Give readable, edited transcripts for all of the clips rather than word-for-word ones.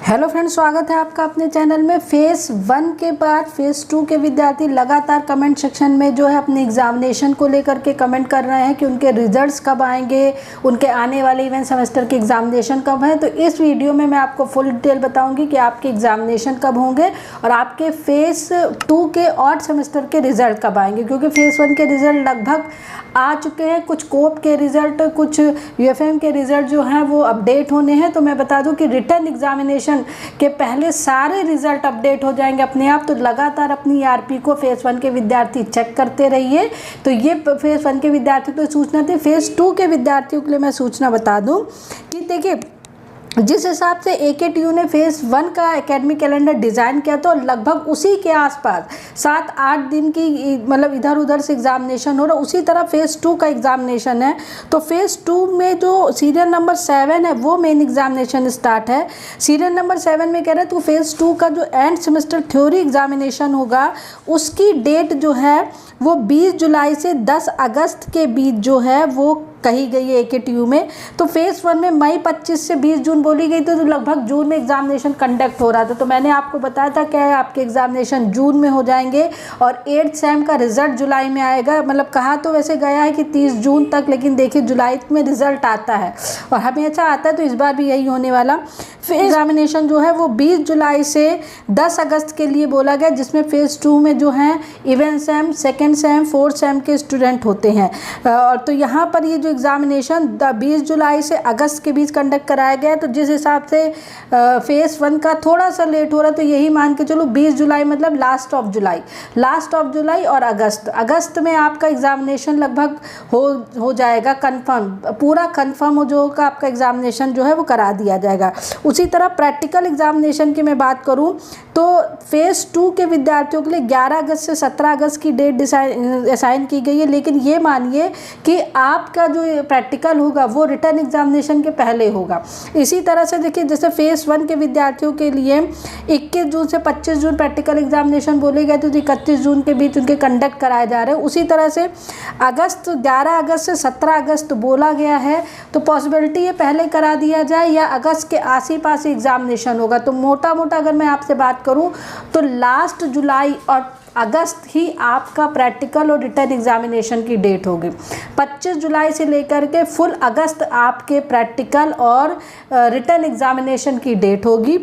Hello friends, स्वागत है आपका अपने चैनल में। फेज़ 1 के बाद फेज़ 2 के विद्यार्थी लगातार कमेंट सेक्शन में जो है अपने एग्जामिनेशन को लेकर के कमेंट कर रहे हैं कि उनके रिजल्ट्स कब आएंगे, उनके आने वाले इवेंट सेमेस्टर के एग्जामिनेशन कब है। तो इस वीडियो में मैं आपको फुल डिटेल बताऊंगी कि आपके एग्जामिनेशन कब होंगे और आपके फेज़ 2 के ऑड सेमेस्टर के रिजल्ट कब आएंगे, क्योंकि फेज़ 1 के रिजल्ट लगभग आ चुके हैं। कुछ कोप के रिज़ल्ट, कुछ यूएफएम के रिज़ल्ट जो हैं वो अपडेट होने हैं। तो मैं बता दूं कि रिटर्न एग्जामिनेशन के पहले सारे रिज़ल्ट अपडेट हो जाएंगे अपने आप। तो लगातार अपनी ईआरपी को फेज़ 1 के विद्यार्थी चेक करते रहिए। तो ये फेज़ 1 के विद्यार्थियों को सूचना थी। फेज़ 2 के विद्यार्थियों के लिए मैं सूचना बता दूँ कि देखिए, जिस हिसाब से एकेटीयू ने फेज़ 1 का एकेडमिक कैलेंडर डिज़ाइन किया तो लगभग उसी के आसपास 7-8 दिन की मतलब इधर उधर से एग्जामिनेशन हो रहा, उसी तरह फेज़ 2 का एग्जामिनेशन है। तो फेज़ 2 में जो सीरियल नंबर 7 है वो मेन एग्जामिनेशन स्टार्ट है। सीरियल नंबर 7 में कह रहे हैं तो फेज़ 2 का जो एंड सेमेस्टर थ्योरी एग्जामिनेशन होगा उसकी डेट जो है वो 20 जुलाई से 10 अगस्त के बीच जो है वो कही गई है एकेटीयू में। तो फेज़ 1 में मई 25 से 20 जून बोली गई थी, तो लगभग जून में एग्जामिनेशन कंडक्ट हो रहा था। तो मैंने आपको बताया था कि आपके एग्जामिनेशन जून में हो जाएंगे और 8th सेम का रिजल्ट जुलाई में आएगा। मतलब कहा तो वैसे गया है कि 30 जून तक, लेकिन देखिए जुलाई में रिजल्ट आता है और हमेशा आता है, तो इस बार भी यही होने वाला। फिर एग्जामिनेशन जो है वो 20 जुलाई से 10 अगस्त के लिए बोला गया, जिसमें फेज़ 2 में जो हैं event same, second same, 4th same के स्टूडेंट होते हैं। और तो यहाँ पर ये जो एग्जामिनेशन 20 जुलाई से अगस्त के बीच कंडक्ट कराया गया। तो जिस हिसाब से फेज़ 1 का थोड़ा सा लेट हो रहा है, तो यही मान के चलो 20 जुलाई मतलब लास्ट ऑफ जुलाई और अगस्त में आपका एग्जामिनेशन लगभग हो जाएगा कंफर्म, पूरा कंफर्म हो जो का आपका एग्जामिनेशन जो है वो करा दिया जाएगा। उसी तरह प्रैक्टिकल एग्जामिनेशन की मैं बात करूं तो फेज़ 2 के विद्यार्थियों के लिए 11 अगस्त से 17 अगस्त की डेट असाइन की गई है। लेकिन ये मानिए कि आपका जो प्रैक्टिकल होगा वो रिटर्न एग्जामिनेशन के पहले होगा। इसी तरह से देखिए, जैसे फेज़ 1 के विद्यार्थियों के लिए 21 जून से 25 जून प्रैक्टिकल एग्जामिनेशन बोले गए, तो 31 जून के बीच उनके कंडक्ट कराए जा रहे हैं। उसी तरह से 11 अगस्त से 17 अगस्त बोला गया है, तो पॉसिबिलिटी ये पहले करा दिया जाए या अगस्त के आसी पास एग्जामिनेशन होगा। तो मोटा अगर मैं आपसे बात करूं तो लास्ट जुलाई और अगस्त ही आपका प्रैक्टिकल और रिटर्न एग्जामिनेशन की डेट होगी। 25 जुलाई से लेकर के फुल अगस्त आपके प्रैक्टिकल और रिटर्न एग्जामिनेशन की डेट होगी।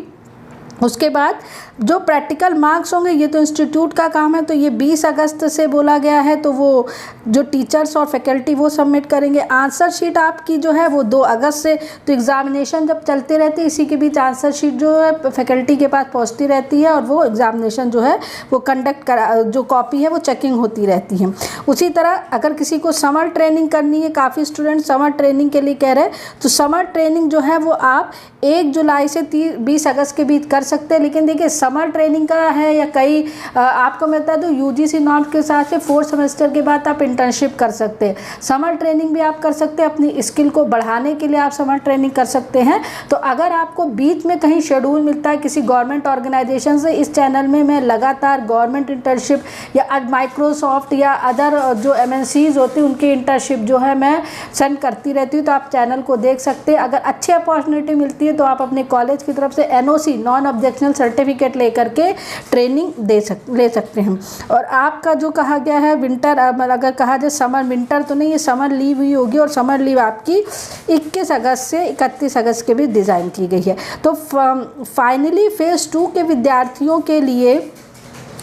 उसके बाद जो प्रैक्टिकल मार्क्स होंगे ये तो इंस्टीट्यूट का काम है, तो ये 20 अगस्त से बोला गया है। तो वो जो टीचर्स और फैकल्टी वो सबमिट करेंगे। आंसर शीट आपकी जो है वो 2 अगस्त से, तो एग्जामिनेशन जब चलते रहती है इसी के बीच आंसर शीट जो है फैकल्टी के पास पहुंचती रहती है और वो एग्जामिनेशन जो है वो कंडक्ट करा, जो कॉपी है वो चेकिंग होती रहती है। उसी तरह अगर किसी को समर ट्रेनिंग करनी है, काफ़ी स्टूडेंट समर ट्रेनिंग के लिए कह रहे हैं, तो समर ट्रेनिंग जो है वो आप 1 जुलाई से 20 अगस्त के बीच कर सकते हैं। लेकिन देखिए, समर ट्रेनिंग का है या कई आपको मैं बता दूं यूजीसी नॉर्म के हिसाब से 4th सेमेस्टर के बाद आप इंटर्नशिप कर सकते हैं। समर ट्रेनिंग भी आप कर सकते हैं, अपनी स्किल को बढ़ाने के लिए आप समर ट्रेनिंग कर सकते हैं। तो अगर आपको बीच में कहीं शेड्यूल मिलता है किसी गवर्नमेंट ऑर्गेनाइजेशन से, इस चैनल में मैं लगातार गवर्नमेंट इंटर्नशिप या माइक्रोसॉफ्ट या अदर जो MNCs होती हैं उनकी इंटर्नशिप जो है मैं सेंड करती रहती हूँ। तो आप चैनल को देख सकते हैं। अगर अच्छी अपॉर्चुनिटी मिलती है तो आप अपने कॉलेज की तरफ से NOC नॉन ऑब्जेक्शनल सर्टिफिकेट लेकर के ट्रेनिंग ले सकते हैं। और आपका जो कहा गया है विंटर, अगर कहा जाए समर, विंटर तो नहीं, ये समर लीव हुई होगी और समर लीव आपकी 21 अगस्त से 31 अगस्त के बीच डिज़ाइन की गई है। तो फाइनली फेज़ 2 के विद्यार्थियों के लिए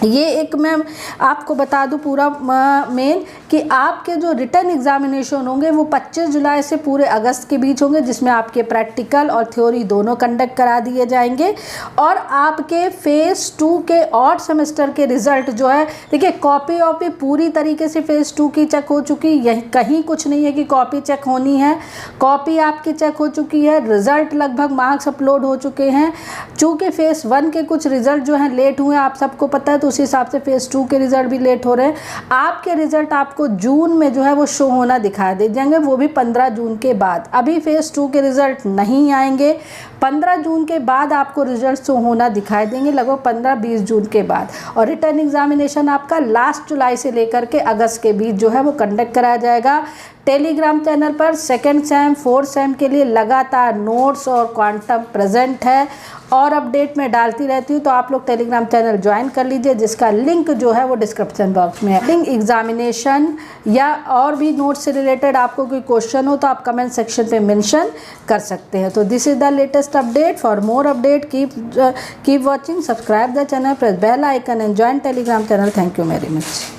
ये एक मैं आपको बता दूं पूरा मेन कि आपके जो रिटर्न एग्जामिनेशन होंगे वो 25 जुलाई से पूरे अगस्त के बीच होंगे, जिसमें आपके प्रैक्टिकल और थ्योरी दोनों कंडक्ट करा दिए जाएंगे। और आपके फेज़ 2 के ऑड सेमेस्टर के रिज़ल्ट जो है, देखिए कॉपी वॉपी पूरी तरीके से फेज़ 2 की चेक हो चुकी है। यही कहीं कुछ नहीं है कि कॉपी चेक होनी है, कॉपी आपकी चेक हो चुकी है। रिज़ल्ट लगभग मार्क्स अपलोड हो चुके हैं। चूँकि फेज़ 1 के कुछ रिज़ल्ट जो हैं लेट हुए हैं, आप सबको पता है, तो उस हिसाब से फेज़ 2 के रिज़ल्ट भी लेट हो रहे हैं। आपके रिज़ल्ट आपको जून में जो है वो शो होना दिखा दे जाएंगे, वो भी 15 जून के बाद। अभी फेज़ 2 के रिज़ल्ट नहीं आएंगे। 15 जून के बाद आपको रिजल्ट शो होना दिखाई देंगे, लगभग 15-20 जून के बाद। और रिटर्न एग्जामिनेशन आपका लास्ट जुलाई से लेकर के अगस्त के बीच जो है वो कंडक्ट कराया जाएगा। टेलीग्राम चैनल पर सेकेंड सेम 4th सेम के लिए लगातार नोट्स और क्वांटम प्रेजेंट है और अपडेट मैं डालती रहती हूँ, तो आप लोग टेलीग्राम चैनल ज्वाइन कर लीजिए, जिसका लिंक जो है वो डिस्क्रिप्शन बॉक्स में है। लिंक एग्जामिनेशन या और भी नोट्स से रिलेटेड आपको कोई क्वेश्चन हो तो आप कमेंट सेक्शन पे मेंशन कर सकते हैं। तो this is the latest update. For more update keep watching, subscribe the channel, press bell icon and join Telegram channel. Thank you very much.